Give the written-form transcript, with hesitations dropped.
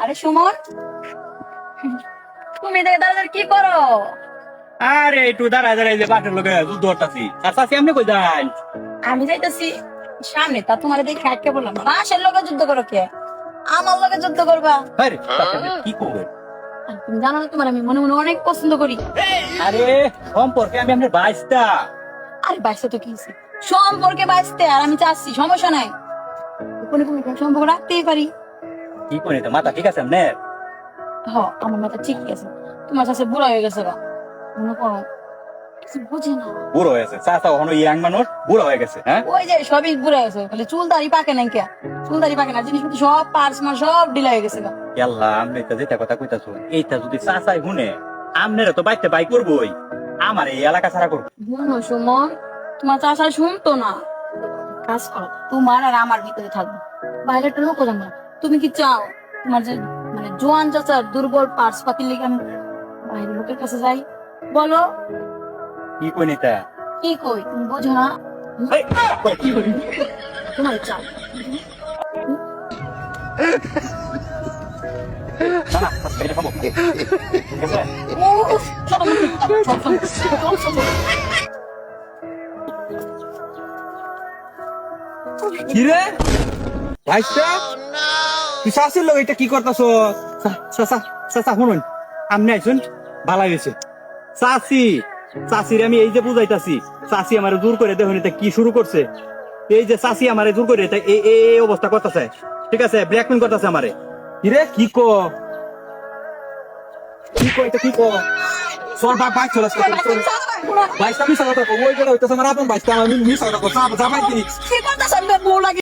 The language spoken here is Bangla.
আরে সুমন, তুমি দেখে দাদাদের কি করো? আরে একটু দাঁড়ায় দাঁড়ায় যে বাটের লোকে যুদ্ধ করতাছি আর চাষি এমনি কই যাই আমি যাইতেছি সামনে, তা তোমার দেখে আটকে বললাম বাসের লোকে যুদ্ধ করো কে? আমার লোকে যুদ্ধ করবা? আরে কি করবে আর তুমি জানো না, তোমার আমি মনে মনে অনেক পছন্দ করি। আরে সম্পর্কে আমি আপনার বাইশটা আরে বাইসে তো কি হইছে? সম্পর্কে বাইসতে আর আমি চাচ্ছি, সমস্যা নাই, কোনো কোনো সম্পর্ক রাখতেই পারি। কি করি তো মাথা ঠিক আছে আপনার হ, আমার মাথা ঠিক আছে। তোমার কাছে বুড়া হয়ে গেছে গা, মনে করো কিছু বুঝে না। বুড়ো হয়েছে চাষা ওখানে ইয়াং মানুষ বুড়ো হয়ে গেছে হ্যাঁ ওই যে সবই বুড়া হয়েছে, খালি চুল দাড়ি পাকে নাই কে? চুল দাড়ি পাকে না, জিনিসপত্র সব পার্স মার সব ঢিলা হয়ে গেছে গা। আল্লাহ আপনি তো যেটা কথা কইতাছো এইটা যদি চাষাই শুনে আপনারা তো বাইতে বাই করবোই আমার এই এলাকা ছাড়া করবো বুঝলো সুমন, তোমার চাষা শুনতো না। কাজ করো, তোমার আর আমার ভিতরে থাকবে, বাইরে একটা লোক জানবো। তুমি কি চাও তোমার যে মানে জোয়ান চাচার দুর্বল পার্স পাতির লেগে আমি বাইরের লোকের কাছে যাই? বলো কি কই নিতা কি কই, তুমি বোঝো না? কি করি তোমার চাও না এটা খাবো ঠিক আছে উফ, চলো, চলো, চলো, চলো। কিরে ভাইস্তা তুই শাশুর লোক এটা কি করতেছ? চাচা চাচা শুনুন আপনি আইসুন ভালো হয়েছে চাচি চাচির আমি এই যে বুঝাইতাছি চাচি আমার দূর করে দেখুন এটা কি শুরু করছে এই যে চাচি আমারে দূর করে এটা এই এই অবস্থা করতেছে ঠিক আছে ব্ল্যাকমেল করতেছে আমারে কিরে কি এটা কি সর বাইক চলে বাইকটা মিশা কথা ওই জায়গা হইতেছে আমার আপন বাইকটা আমি মিশা কথা যাবাই কি কি করতেছ? আমি বউ লাগে।